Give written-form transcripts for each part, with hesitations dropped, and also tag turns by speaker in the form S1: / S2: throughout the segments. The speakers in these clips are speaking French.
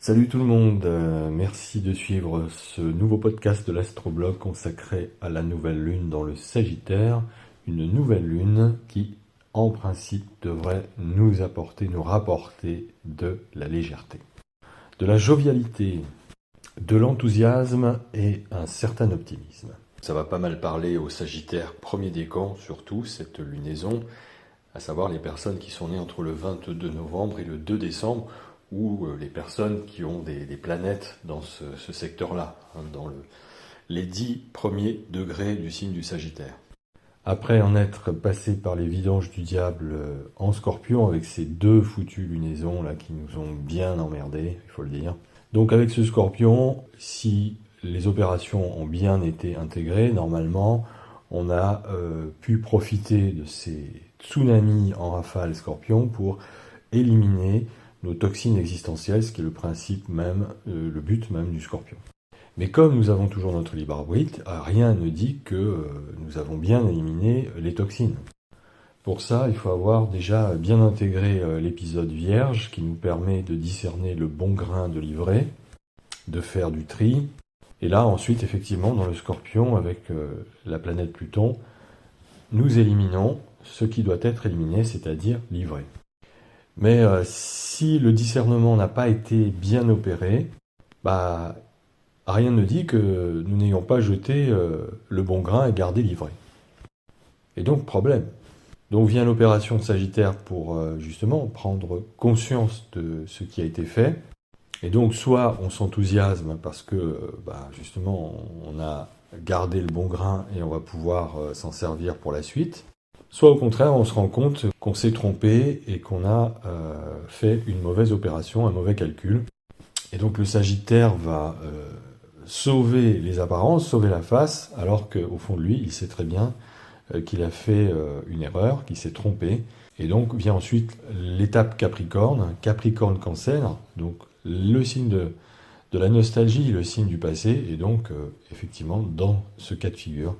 S1: Salut tout le monde, merci de suivre ce nouveau podcast de l'Astroblog consacré à la nouvelle lune dans le Sagittaire, une nouvelle lune qui en principe devrait nous rapporter de la légèreté, de la jovialité, de l'enthousiasme et un certain optimisme. Ça va pas mal parler aux Sagittaires premier décan, surtout cette lunaison, à savoir les personnes qui sont nées entre le 22 novembre et le 2 décembre, ou les personnes qui ont des planètes dans ce secteur-là, dans les 10 premiers degrés du signe du Sagittaire. Après en être passé par les vidanges du diable en Scorpion, avec ces deux foutues lunaisons là qui nous ont bien emmerdés, il faut le dire. Donc avec ce Scorpion, si les opérations ont bien été intégrées, normalement, on a pu profiter de ces tsunamis en rafale Scorpion pour éliminer nos toxines existentielles, ce qui est le principe même, le but même du Scorpion. Mais comme nous avons toujours notre libre arbitre, rien ne dit que nous avons bien éliminé les toxines. Pour ça, il faut avoir déjà bien intégré l'épisode Vierge, qui nous permet de discerner le bon grain de livret, de faire du tri. Et là, ensuite, effectivement, dans le Scorpion, avec la planète Pluton, nous éliminons ce qui doit être éliminé, c'est-à-dire livret. Mais si le discernement n'a pas été bien opéré, rien ne dit que nous n'ayons pas jeté le bon grain et gardé l'ivraie. Et donc, problème. Donc vient l'opération de Sagittaire pour justement prendre conscience de ce qui a été fait. Et donc, soit on s'enthousiasme parce que justement on a gardé le bon grain et on va pouvoir s'en servir pour la suite. Soit au contraire, on se rend compte qu'on s'est trompé et qu'on a fait une mauvaise opération, un mauvais calcul. Et donc le Sagittaire va sauver les apparences, sauver la face, alors qu'au fond de lui, il sait très bien qu'il a fait une erreur, qu'il s'est trompé. Et donc vient ensuite l'étape Capricorne, Capricorne-Cancer, donc le signe de la nostalgie, le signe du passé. Et donc, effectivement, dans ce cas de figure,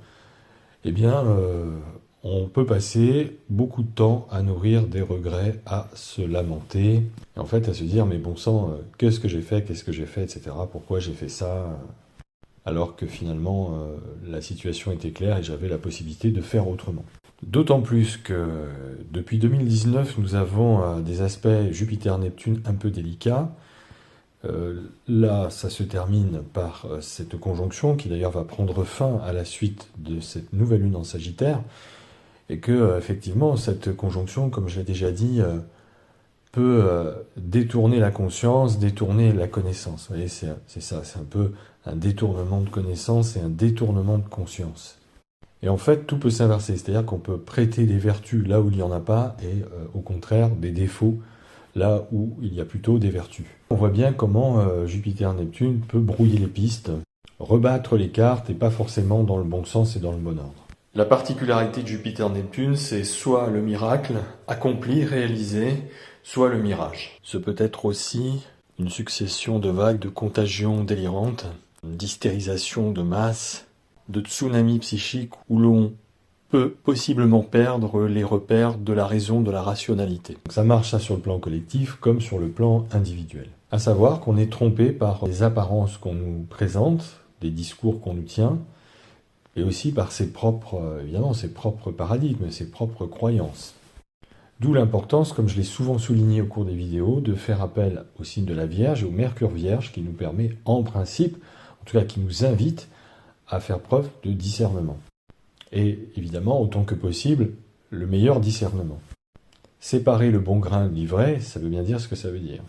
S1: on peut passer beaucoup de temps à nourrir des regrets, à se lamenter, et en fait à se dire mais bon sang, qu'est-ce que j'ai fait, etc. Pourquoi j'ai fait ça, alors que finalement la situation était claire et j'avais la possibilité de faire autrement. D'autant plus que depuis 2019, nous avons des aspects Jupiter-Neptune un peu délicats. Là, ça se termine par cette conjonction qui d'ailleurs va prendre fin à la suite de cette nouvelle lune en Sagittaire. Et que, effectivement, cette conjonction, comme je l'ai déjà dit, peut détourner la conscience, détourner la connaissance. Vous voyez, c'est ça, c'est un peu un détournement de connaissance et un détournement de conscience. Et en fait, tout peut s'inverser, c'est-à-dire qu'on peut prêter des vertus là où il n'y en a pas, et au contraire, des défauts là où il y a plutôt des vertus. On voit bien comment Jupiter-Neptune peut brouiller les pistes, rebattre les cartes, et pas forcément dans le bon sens et dans le bon ordre. La particularité de Jupiter-Neptune, c'est soit le miracle, accompli, réalisé, soit le mirage. Ce peut être aussi une succession de vagues de contagions délirantes, d'hystérisation de masse, de tsunamis psychiques où l'on peut possiblement perdre les repères de la raison, de la rationalité. Donc ça marche ça sur le plan collectif comme sur le plan individuel. À savoir qu'on est trompé par les apparences qu'on nous présente, des discours qu'on nous tient, et aussi par ses propres paradigmes, ses propres croyances. D'où l'importance, comme je l'ai souvent souligné au cours des vidéos, de faire appel au signe de la Vierge et au Mercure Vierge qui nous permet, en principe, en tout cas qui nous invite à faire preuve de discernement. Et évidemment, autant que possible, le meilleur discernement. Séparer le bon grain de l'ivraie, ça veut bien dire ce que ça veut dire.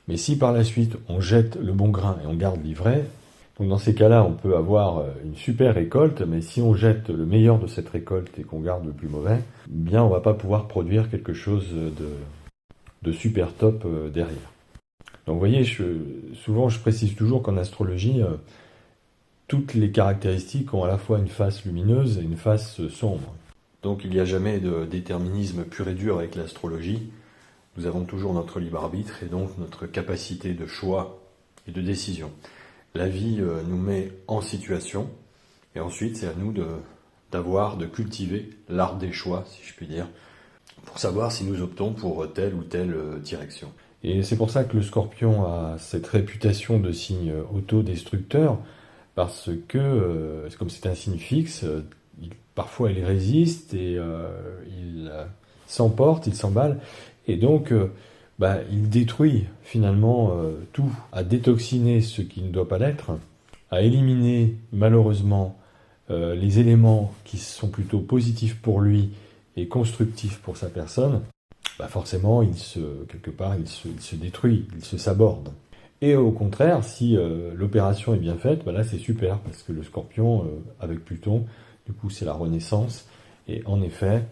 S1: Mais si par la suite on jette le bon grain et on garde l'ivraie, donc dans ces cas-là, on peut avoir une super récolte, mais si on jette le meilleur de cette récolte et qu'on garde le plus mauvais, bien on va pas pouvoir produire quelque chose de super top derrière. Donc vous voyez, souvent je précise toujours qu'en astrologie, toutes les caractéristiques ont à la fois une face lumineuse et une face sombre. Donc il n'y a jamais de déterminisme pur et dur avec l'astrologie. Nous avons toujours notre libre arbitre et donc notre capacité de choix et de décision. La vie nous met en situation, et ensuite c'est à nous de cultiver l'art des choix, si je puis dire, pour savoir si nous optons pour telle ou telle direction. Et c'est pour ça que le Scorpion a cette réputation de signe autodestructeur, parce que, comme c'est un signe fixe, parfois il résiste et il s'emporte, il s'emballe, et donc il détruit finalement tout, à détoxiner ce qui ne doit pas l'être, à éliminer malheureusement les éléments qui sont plutôt positifs pour lui et constructifs pour sa personne. Forcément, quelque part, il se détruit, il se saborde. Et au contraire, si l'opération est bien faite, là c'est super, parce que le Scorpion, avec Pluton, du coup c'est la renaissance, et en effet,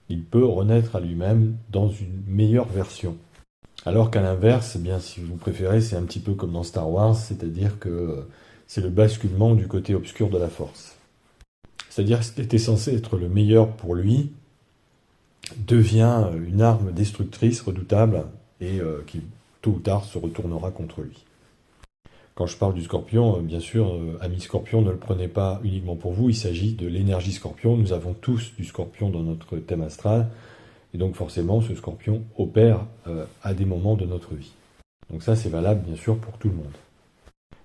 S1: il peut renaître à lui-même dans une meilleure version. Alors qu'à l'inverse, si vous préférez, c'est un petit peu comme dans Star Wars, c'est-à-dire que c'est le basculement du côté obscur de la force. C'est-à-dire ce qui était censé être le meilleur pour lui devient une arme destructrice redoutable et qui tôt ou tard se retournera contre lui. Quand je parle du Scorpion, bien sûr, amis Scorpion, ne le prenez pas uniquement pour vous, il s'agit de l'énergie Scorpion. Nous avons tous du Scorpion dans notre thème astral, et donc forcément ce Scorpion opère à des moments de notre vie. Donc ça c'est valable bien sûr pour tout le monde.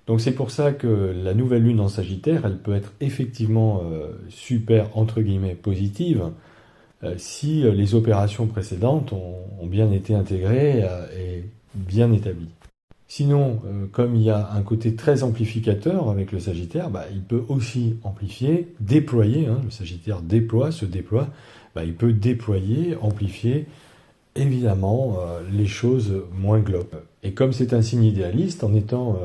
S1: Donc c'est pour ça que la nouvelle lune en Sagittaire, elle peut être effectivement super entre guillemets positive, si les opérations précédentes ont bien été intégrées et bien établies. Sinon, comme il y a un côté très amplificateur avec le Sagittaire, il peut aussi amplifier, déployer, le Sagittaire se déploie, il peut déployer, amplifier, évidemment, les choses moins globes. Et comme c'est un signe idéaliste, en étant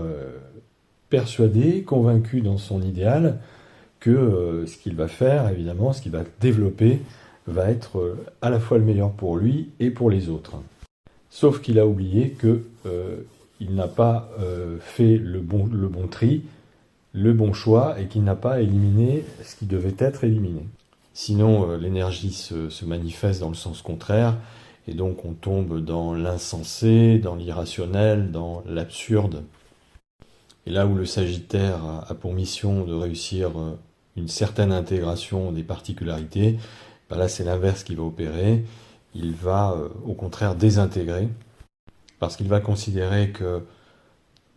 S1: persuadé, convaincu dans son idéal, que ce qu'il va faire, évidemment, ce qu'il va développer, va être à la fois le meilleur pour lui et pour les autres. Sauf qu'il a oublié que il n'a pas fait le bon tri, le bon choix, et qu'il n'a pas éliminé ce qui devait être éliminé. Sinon, l'énergie se manifeste dans le sens contraire, et donc on tombe dans l'insensé, dans l'irrationnel, dans l'absurde. Et là où le Sagittaire a pour mission de réussir une certaine intégration des particularités, là c'est l'inverse qui va opérer. Il va au contraire désintégrer, parce qu'il va considérer que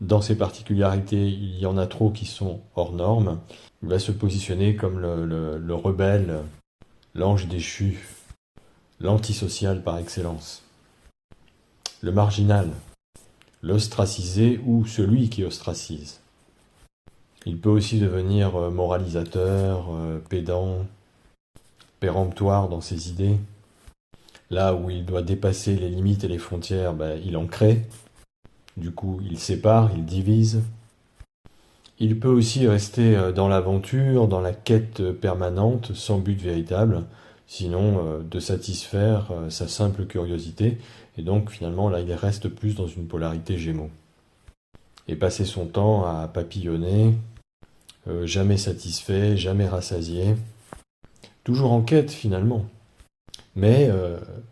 S1: dans ces particularités, il y en a trop qui sont hors normes. Il va se positionner comme le rebelle, l'ange déchu, l'antisocial par excellence, le marginal, l'ostracisé ou celui qui ostracise. Il peut aussi devenir moralisateur, pédant, péremptoire dans ses idées. Là où il doit dépasser les limites et les frontières, il en crée. Du coup, il sépare, il divise. Il peut aussi rester dans l'aventure, dans la quête permanente, sans but véritable, sinon de satisfaire sa simple curiosité. Et donc finalement, là, il reste plus dans une polarité Gémeaux. Et passer son temps à papillonner, jamais satisfait, jamais rassasié. Toujours en quête finalement. Mais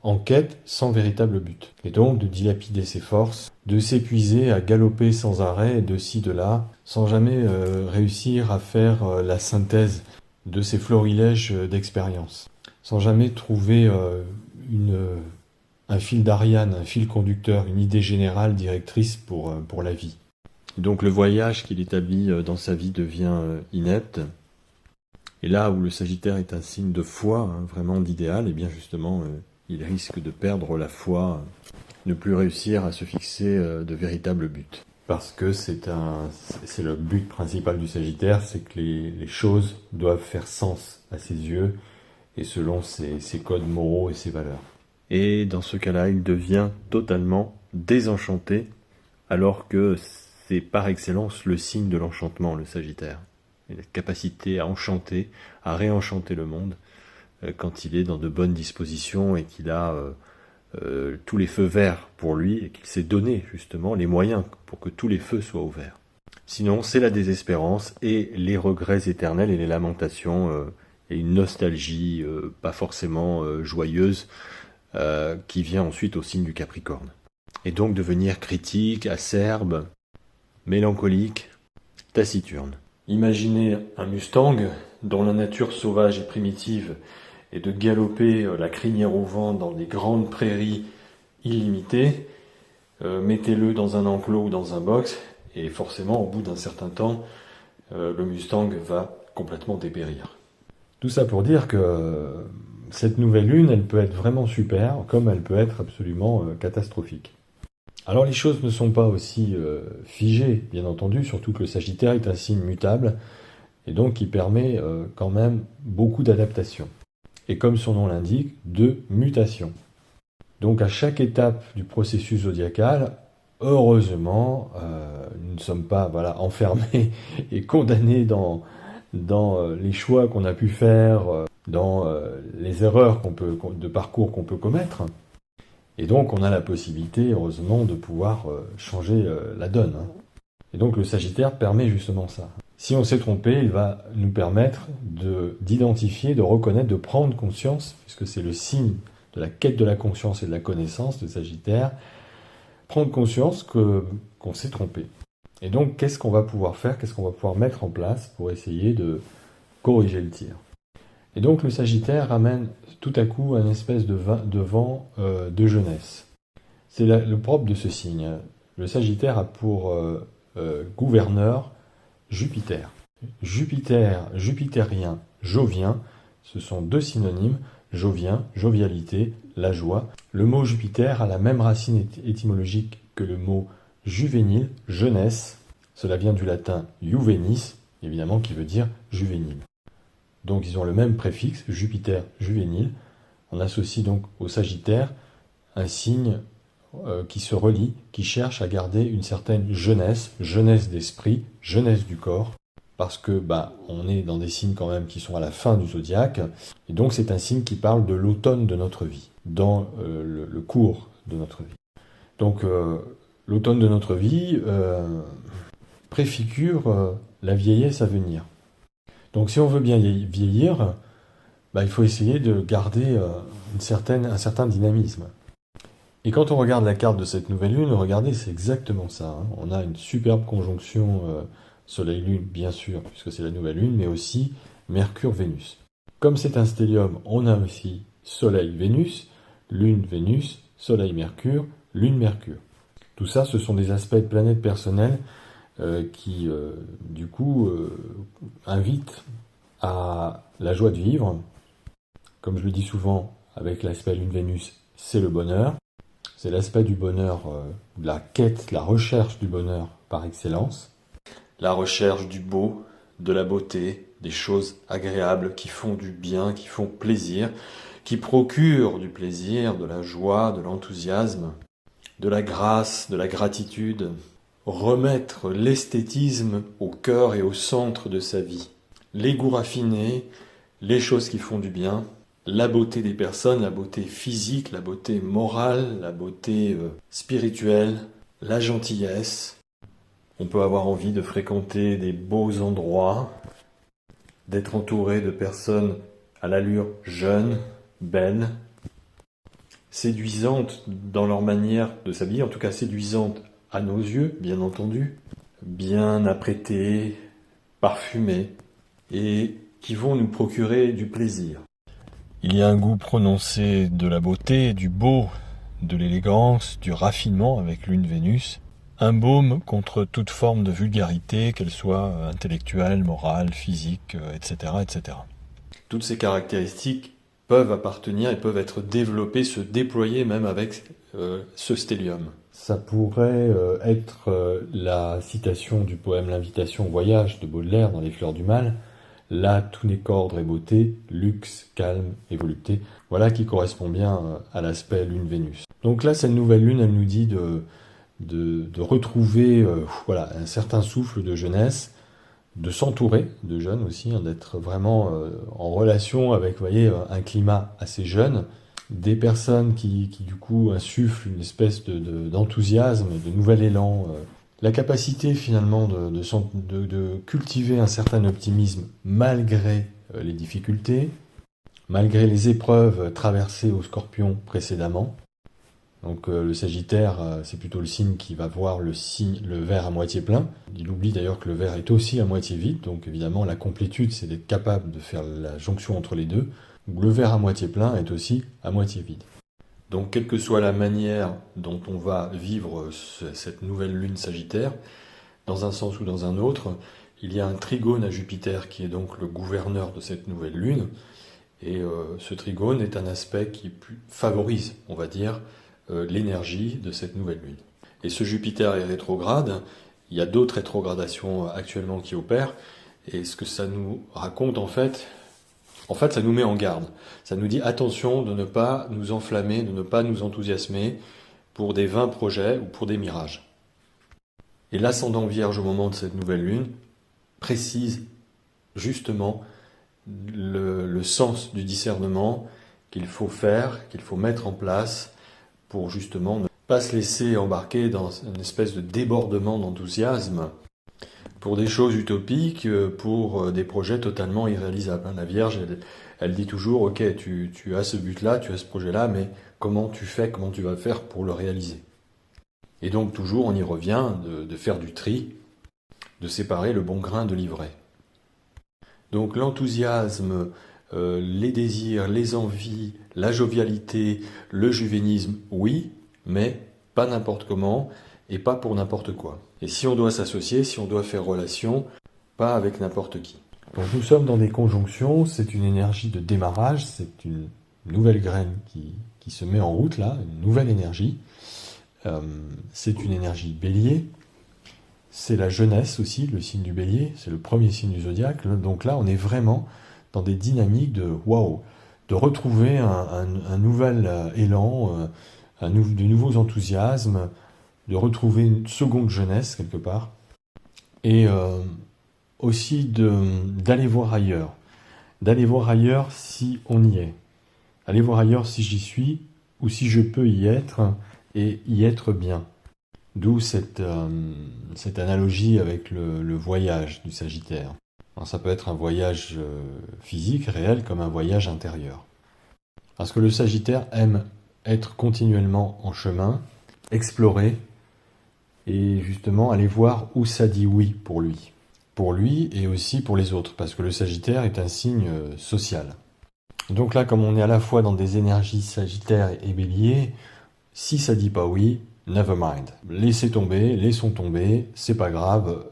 S1: en quête sans véritable but. Et donc de dilapider ses forces, de s'épuiser à galoper sans arrêt de ci, de là, sans jamais réussir à faire la synthèse de ces florilèges d'expérience, sans jamais trouver un fil d'Ariane, un fil conducteur, une idée générale directrice pour la vie. Donc le voyage qu'il établit dans sa vie devient inepte. Et là où le Sagittaire est un signe de foi, vraiment d'idéal, et bien justement, il risque de perdre la foi, ne plus réussir à se fixer de véritables buts. Parce que c'est le but principal du Sagittaire, c'est que les choses doivent faire sens à ses yeux, et selon ses codes moraux et ses valeurs. Et dans ce cas-là, il devient totalement désenchanté, alors que c'est par excellence le signe de l'enchantement, le Sagittaire. Et la capacité à enchanter, à réenchanter le monde quand il est dans de bonnes dispositions et qu'il a tous les feux verts pour lui et qu'il s'est donné justement les moyens pour que tous les feux soient ouverts. Sinon, c'est la désespérance et les regrets éternels et les lamentations et une nostalgie pas forcément joyeuse qui vient ensuite au signe du Capricorne. Et donc devenir critique, acerbe, mélancolique, taciturne. Imaginez un Mustang dont la nature sauvage et primitive est de galoper la crinière au vent dans des grandes prairies illimitées. mettez-le dans un enclos ou dans un box, et forcément, au bout d'un certain temps, le Mustang va complètement dépérir. Tout ça pour dire que cette nouvelle lune, elle peut être vraiment super, comme elle peut être absolument catastrophique. Alors les choses ne sont pas aussi figées, bien entendu, surtout que le Sagittaire est un signe mutable, et donc qui permet quand même beaucoup d'adaptation. Et comme son nom l'indique, de mutation. Donc à chaque étape du processus zodiacal, heureusement, nous ne sommes pas enfermés et condamnés dans les choix qu'on a pu faire, dans les erreurs de parcours qu'on peut commettre. Et donc on a la possibilité, heureusement, de pouvoir changer la donne. Et donc le Sagittaire permet justement ça. Si on s'est trompé, il va nous permettre d'identifier, de reconnaître, de prendre conscience, puisque c'est le signe de la quête de la conscience et de la connaissance de Sagittaire, prendre conscience qu'on s'est trompé. Et donc, qu'est-ce qu'on va pouvoir faire, qu'est-ce qu'on va pouvoir mettre en place pour essayer de corriger le tir. Et donc, le Sagittaire ramène tout à coup un espèce de vent de jeunesse. C'est le propre de ce signe. Le Sagittaire a pour gouverneur Jupiter. Jupiter, jupitérien, jovien, ce sont deux synonymes. Jovien, jovialité, la joie. Le mot Jupiter a la même racine étymologique que le mot juvénile, jeunesse. Cela vient du latin juvenis, évidemment, qui veut dire juvénile. Donc ils ont le même préfixe, Jupiter, juvénile. On associe donc au Sagittaire un signe qui se relie, qui cherche à garder une certaine jeunesse, jeunesse d'esprit, jeunesse du corps. Parce que on est dans des signes quand même qui sont à la fin du zodiaque, et donc c'est un signe qui parle de l'automne de notre vie, dans le cours de notre vie. Donc l'automne de notre vie préfigure la vieillesse à venir. Donc si on veut bien vieillir, il faut essayer de garder un certain dynamisme. Et quand on regarde la carte de cette nouvelle lune, regardez, c'est exactement ça. On a une superbe conjonction Soleil-Lune, bien sûr, puisque c'est la nouvelle lune, mais aussi Mercure-Vénus. Comme c'est un stellium, on a aussi Soleil-Vénus, Lune-Vénus, Soleil-Mercure, Lune-Mercure. Tout ça, ce sont des aspects de planètes personnelles qui, du coup, invitent à la joie de vivre. Comme je le dis souvent, avec l'aspect Lune-Vénus, c'est le bonheur. C'est l'aspect du bonheur, de la quête, la recherche du bonheur par excellence. La recherche du beau, de la beauté, des choses agréables qui font du bien, qui font plaisir, qui procurent du plaisir, de la joie, de l'enthousiasme, de la grâce, de la gratitude. Remettre l'esthétisme au cœur et au centre de sa vie. Les goûts raffinés, les choses qui font du bien, la beauté des personnes, la beauté physique, la beauté morale, la beauté spirituelle, la gentillesse. On peut avoir envie de fréquenter des beaux endroits, d'être entouré de personnes à l'allure jeune, belle, séduisantes dans leur manière de s'habiller, en tout cas séduisantes à nos yeux, bien entendu, bien apprêtées, parfumées, et qui vont nous procurer du plaisir. Il y a un goût prononcé de la beauté, du beau, de l'élégance, du raffinement avec Lune-Vénus, un baume contre toute forme de vulgarité, qu'elle soit intellectuelle, morale, physique, etc., etc. Toutes ces caractéristiques peuvent appartenir et peuvent être développées, se déployer même avec ce stellium. Ça pourrait être la citation du poème L'Invitation au voyage de Baudelaire dans Les Fleurs du Mal. Là, tout n'est qu'ordre et beauté, luxe, calme et volupté. Voilà qui correspond bien à l'aspect Lune-Vénus. Donc là, cette nouvelle lune, elle nous dit de retrouver un certain souffle de jeunesse, de s'entourer de jeunes aussi, d'être vraiment en relation avec, un climat assez jeune, des personnes qui du coup insufflent une espèce d'enthousiasme, de nouvel élan, la capacité finalement de cultiver un certain optimisme malgré les difficultés, malgré les épreuves traversées au Scorpion précédemment. Donc le Sagittaire, c'est plutôt le signe qui va voir le verre à moitié plein. Il oublie d'ailleurs que le verre est aussi à moitié vide, donc évidemment la complétude, c'est d'être capable de faire la jonction entre les deux. Donc, le verre à moitié plein est aussi à moitié vide. Donc, quelle que soit la manière dont on va vivre cette nouvelle lune Sagittaire, dans un sens ou dans un autre, il y a un trigone à Jupiter qui est donc le gouverneur de cette nouvelle lune. Et ce trigone est un aspect qui favorise, on va dire, l'énergie de cette nouvelle lune. Et ce Jupiter est rétrograde. Il y a d'autres rétrogradations actuellement qui opèrent. Et ce que ça nous raconte, en fait, ça nous met en garde. Ça nous dit attention de ne pas nous enflammer, de ne pas nous enthousiasmer pour des vains projets ou pour des mirages. Et l'ascendant Vierge au moment de cette nouvelle lune précise justement le sens du discernement qu'il faut faire, qu'il faut mettre en place pour justement ne pas se laisser embarquer dans une espèce de débordement d'enthousiasme pour des choses utopiques, pour des projets totalement irréalisables. La Vierge, elle dit toujours, ok, tu as ce but-là, tu as ce projet-là, mais comment tu fais, comment tu vas faire pour le réaliser? Et donc toujours, on y revient, de faire du tri, de séparer le bon grain de l'ivraie. Donc l'enthousiasme, les désirs, les envies, la jovialité, le juvénisme, oui, mais pas n'importe comment et pas pour n'importe quoi. Et si on doit s'associer, si on doit faire relation, pas avec n'importe qui. Donc nous sommes dans des conjonctions, c'est une énergie de démarrage, c'est une nouvelle graine qui se met en route là, une nouvelle énergie. C'est une énergie bélier. C'est la jeunesse aussi, le signe du bélier, c'est le premier signe du zodiaque. Donc là, on est vraiment dans des dynamiques de waouh, de retrouver un nouvel élan, de nouveaux enthousiasmes, de retrouver une seconde jeunesse quelque part, et aussi d'aller voir ailleurs si on y est, aller voir ailleurs si j'y suis ou si je peux y être et y être bien. D'où cette analogie avec le voyage du Sagittaire. Alors ça peut être un voyage physique, réel, comme un voyage intérieur. Parce que le Sagittaire aime être continuellement en chemin, explorer, et justement aller voir où ça dit oui pour lui. Pour lui et aussi pour les autres, parce que le Sagittaire est un signe social. Donc là, comme on est à la fois dans des énergies Sagittaire et Bélier, si ça dit pas oui, never mind. Laissons tomber, c'est pas grave,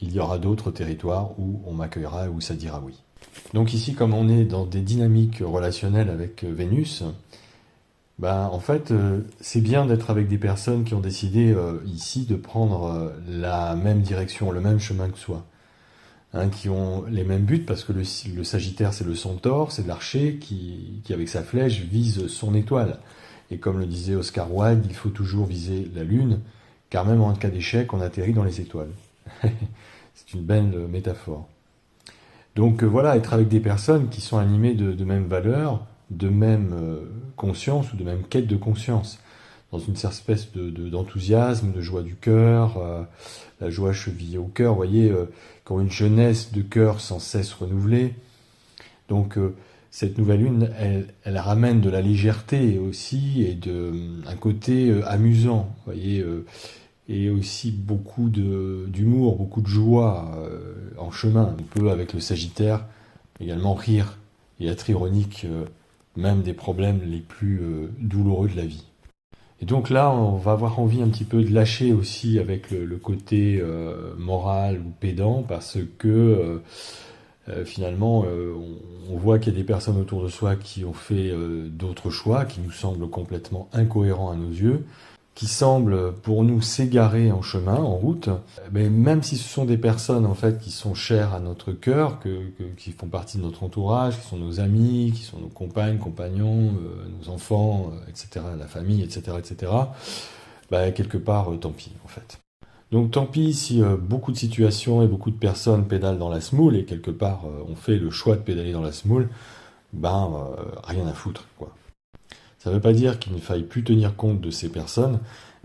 S1: il y aura d'autres territoires où on m'accueillera, où ça dira oui. Donc ici, comme on est dans des dynamiques relationnelles avec Vénus, en fait, c'est bien d'être avec des personnes qui ont décidé ici de prendre la même direction, le même chemin que soi. Qui ont les mêmes buts, parce que le Sagittaire, c'est le centaure, c'est l'archer qui, avec sa flèche, vise son étoile. Et comme le disait Oscar Wilde, il faut toujours viser la Lune, car même en cas d'échec, on atterrit dans les étoiles. C'est une belle métaphore. Donc voilà, être avec des personnes qui sont animées de mêmes valeurs, de même conscience ou de même quête de conscience, dans une espèce d'enthousiasme, de joie du cœur, la joie chevillée au cœur, vous voyez, qui ont une jeunesse de cœur sans cesse renouvelée. Donc cette nouvelle lune, elle ramène de la légèreté aussi et un côté amusant, vous voyez, et aussi beaucoup d'humour, beaucoup de joie en chemin. On peut, avec le Sagittaire, également rire et être ironique, même des problèmes les plus douloureux de la vie. Et donc là, on va avoir envie un petit peu de lâcher aussi avec le côté moral ou pédant, parce que finalement, on voit qu'il y a des personnes autour de soi qui ont fait d'autres choix, qui nous semblent complètement incohérents à nos yeux, qui semblent pour nous s'égarer en chemin, en route, mais même si ce sont des personnes en fait qui sont chères à notre cœur, qui font partie de notre entourage, qui sont nos amis, qui sont nos compagnes, compagnons, nos enfants, etc., la famille, etc., quelque part, tant pis en fait. Donc tant pis si beaucoup de situations et beaucoup de personnes pédalent dans la semoule, et quelque part on fait le choix de pédaler dans la semoule, rien à foutre, quoi. Ça ne veut pas dire qu'il ne faille plus tenir compte de ces personnes,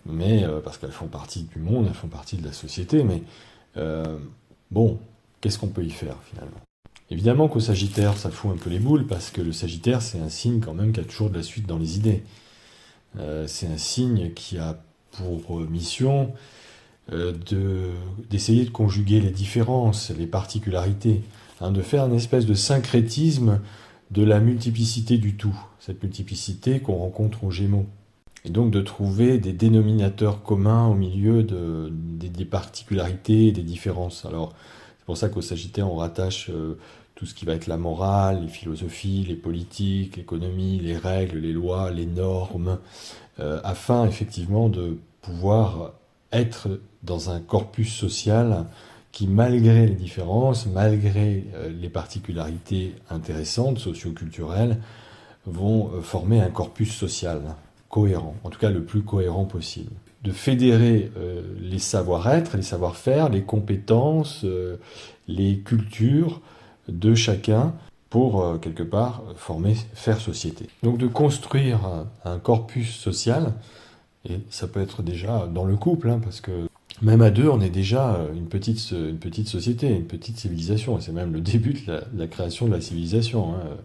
S1: mais parce qu'elles font partie du monde, elles font partie de la société, mais qu'est-ce qu'on peut y faire finalement? Évidemment qu'au Sagittaire, ça fout un peu les boules, parce que le Sagittaire, c'est un signe quand même qui a toujours de la suite dans les idées. C'est un signe qui a pour mission d'essayer de conjuguer les différences, les particularités, de faire une espèce de syncrétisme de la multiplicité du tout, cette multiplicité qu'on rencontre aux Gémeaux. Et donc de trouver des dénominateurs communs au milieu des particularités et des différences. Alors c'est pour ça qu'au Sagittaire on rattache tout ce qui va être la morale, les philosophies, les politiques, l'économie, les règles, les lois, les normes, afin effectivement de pouvoir être dans un corpus social qui, malgré les différences, malgré les particularités intéressantes, socio-culturelles, vont former un corpus social cohérent, en tout cas le plus cohérent possible. De fédérer les savoir-être, les savoir-faire, les compétences, les cultures de chacun pour, quelque part, faire société. Donc de construire un corpus social, et ça peut être déjà dans le couple, hein, parce que même à deux, on est déjà une petite société, une petite civilisation, et c'est même le début de la création de la civilisation, hein,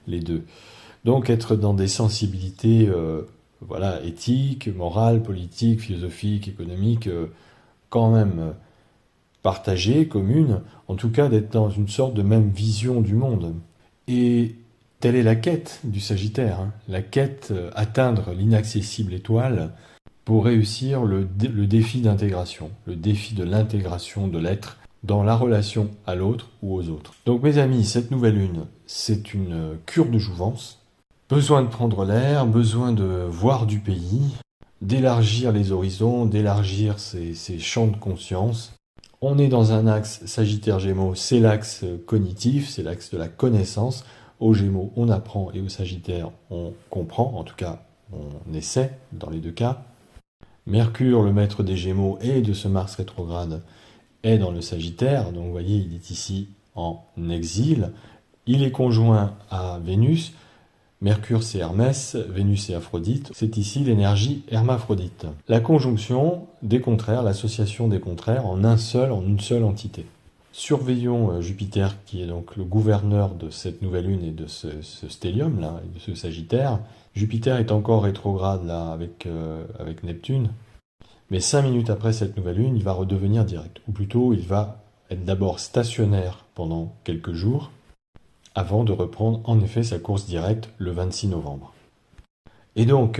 S1: les deux. Donc être dans des sensibilités éthiques, morales, politiques, philosophiques, économiques, quand même partagées, communes, en tout cas d'être dans une sorte de même vision du monde. Et telle est la quête du Sagittaire, hein, la quête atteindre l'inaccessible étoile pour réussir le défi d'intégration, le défi de l'intégration de l'être dans la relation à l'autre ou aux autres. Donc mes amis, cette nouvelle lune, c'est une cure de jouvence. Besoin de prendre l'air, besoin de voir du pays, d'élargir les horizons, d'élargir ses champs de conscience. On est dans un axe Sagittaire-Gémeaux, c'est l'axe cognitif, c'est l'axe de la connaissance. Aux Gémeaux, on apprend et au Sagittaire, on comprend, en tout cas, on essaie dans les deux cas. Mercure, le maître des Gémeaux et de ce Mars rétrograde, est dans le Sagittaire, donc vous voyez, il est ici en exil. Il est conjoint à Vénus. Mercure, c'est Hermès, Vénus, c'est Aphrodite. C'est ici l'énergie hermaphrodite. La conjonction des contraires, l'association des contraires en une seule entité. Surveillons Jupiter, qui est donc le gouverneur de cette nouvelle lune et de ce stellium, là, de ce Sagittaire. Jupiter est encore rétrograde, là, avec Neptune. Mais 5 minutes après cette nouvelle lune, il va redevenir direct. Ou plutôt, il va être d'abord stationnaire pendant quelques jours, avant de reprendre en effet sa course directe le 26 novembre. Et donc,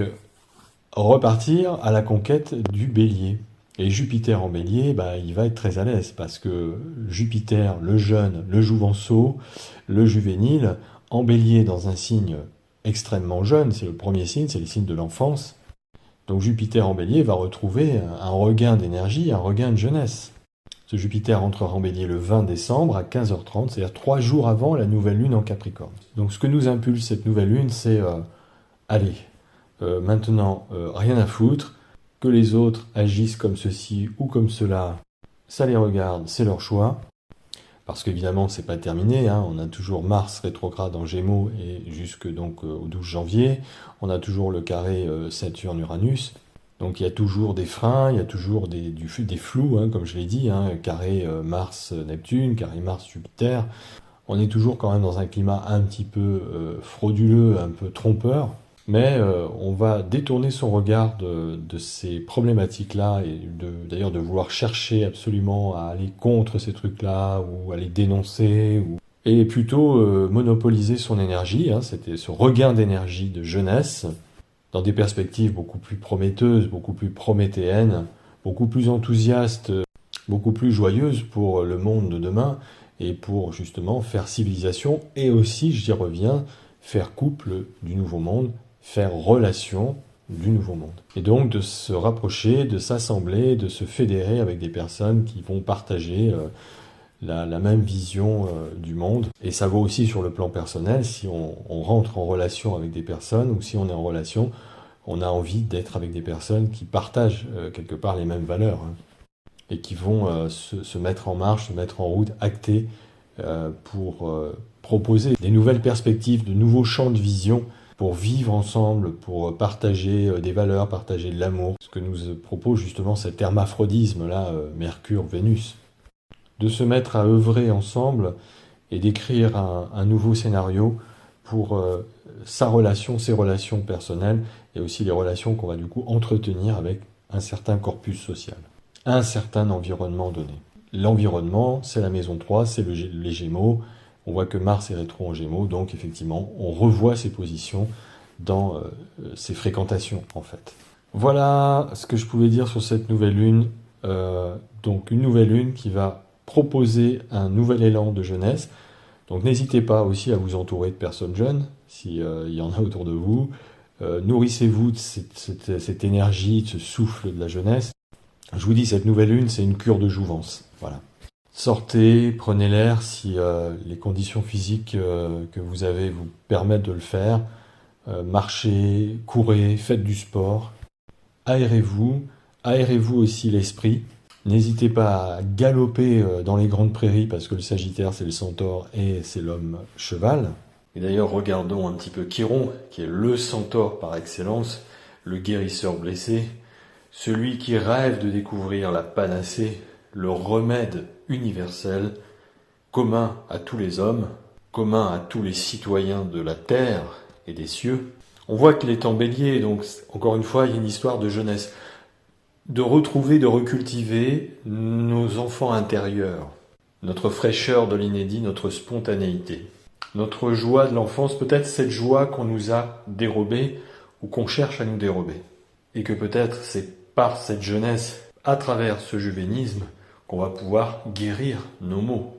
S1: repartir à la conquête du Bélier. Et Jupiter en Bélier, il va être très à l'aise, parce que Jupiter, le jeune, le jouvenceau, le juvénile, en Bélier dans un signe extrêmement jeune, c'est le premier signe, c'est le signe de l'enfance. Donc Jupiter en Bélier va retrouver un regain d'énergie, un regain de jeunesse. Ce Jupiter entrera en Bélier le 20 décembre à 15h30, c'est-à-dire 3 jours avant la nouvelle lune en Capricorne. Donc ce que nous impulse cette nouvelle lune, c'est allez, maintenant rien à foutre, que les autres agissent comme ceci ou comme cela, ça les regarde, c'est leur choix. Parce qu'évidemment, c'est pas terminé, hein. On a toujours Mars rétrograde en Gémeaux et jusque donc au 12 janvier. On a toujours le carré Saturne-Uranus. Donc il y a toujours des freins, il y a toujours des flous, hein, comme je l'ai dit, hein, carré Mars-Neptune, carré Mars-Jupiter. On est toujours quand même dans un climat un petit peu frauduleux, un peu trompeur. Mais on va détourner son regard de ces problématiques-là et d'ailleurs de vouloir chercher absolument à aller contre ces trucs-là ou à les dénoncer et plutôt monopoliser son énergie, hein, c'était ce regain d'énergie de jeunesse dans des perspectives beaucoup plus prometteuses, beaucoup plus prométhéennes, beaucoup plus enthousiastes, beaucoup plus joyeuses pour le monde de demain et pour justement faire civilisation et aussi, j'y reviens, faire couple du nouveau monde, faire relation du nouveau monde. Et donc de se rapprocher, de s'assembler, de se fédérer avec des personnes qui vont partager la même vision du monde. Et ça vaut aussi sur le plan personnel, si on rentre en relation avec des personnes ou si on est en relation, on a envie d'être avec des personnes qui partagent quelque part les mêmes valeurs, hein, et qui vont se mettre en marche, se mettre en route, acter pour proposer des nouvelles perspectives, de nouveaux champs de vision pour vivre ensemble, pour partager des valeurs, partager de l'amour. Ce que nous propose justement cet hermaphrodisme-là, Mercure-Vénus. De se mettre à œuvrer ensemble et d'écrire un nouveau scénario pour ses relations personnelles et aussi les relations qu'on va du coup entretenir avec un certain corpus social, un certain environnement donné. L'environnement, c'est la maison 3, c'est les Gémeaux, On voit que Mars est rétro en Gémeaux, donc effectivement, on revoit ses positions dans ses fréquentations, en fait. Voilà ce que je pouvais dire sur cette nouvelle lune. Donc une nouvelle lune qui va proposer un nouvel élan de jeunesse. Donc n'hésitez pas aussi à vous entourer de personnes jeunes, s'il y en a autour de vous. Nourrissez-vous de cette énergie, de ce souffle de la jeunesse. Je vous dis, cette nouvelle lune, c'est une cure de jouvence. Voilà. Sortez, prenez l'air si les conditions physiques que vous avez vous permettent de le faire. Marchez, courez, faites du sport. Aérez-vous aussi l'esprit. N'hésitez pas à galoper dans les grandes prairies parce que le Sagittaire c'est le centaure et c'est l'homme cheval. Et d'ailleurs regardons un petit peu Chiron qui est le centaure par excellence, le guérisseur blessé, celui qui rêve de découvrir la panacée, le remède universel, commun à tous les hommes, commun à tous les citoyens de la terre et des cieux. On voit qu'il est en bélier, donc encore une fois, il y a une histoire de jeunesse. De retrouver, de recultiver nos enfants intérieurs, notre fraîcheur de l'inédit, notre spontanéité, notre joie de l'enfance, peut-être cette joie qu'on nous a dérobée ou qu'on cherche à nous dérober. Et que peut-être c'est par cette jeunesse, à travers ce juvénisme, qu'on va pouvoir guérir nos maux.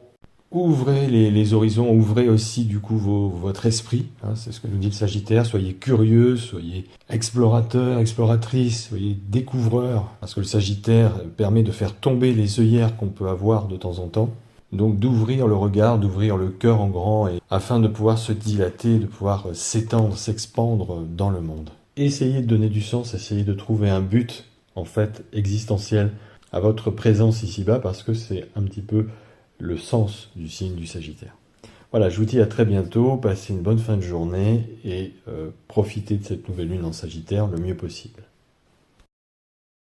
S1: Ouvrez les horizons, ouvrez aussi du coup votre esprit, hein, c'est ce que nous dit le Sagittaire, soyez curieux, soyez explorateurs, exploratrices, soyez découvreurs, parce que le Sagittaire permet de faire tomber les œillères qu'on peut avoir de temps en temps, donc d'ouvrir le regard, d'ouvrir le cœur en grand, afin de pouvoir se dilater, de pouvoir s'étendre, s'expandre dans le monde. Essayez de donner du sens, essayez de trouver un but, en fait, existentiel à votre présence ici-bas, parce que c'est un petit peu le sens du signe du Sagittaire. Voilà, je vous dis à très bientôt, passez une bonne fin de journée et profitez de cette nouvelle lune en Sagittaire le mieux possible.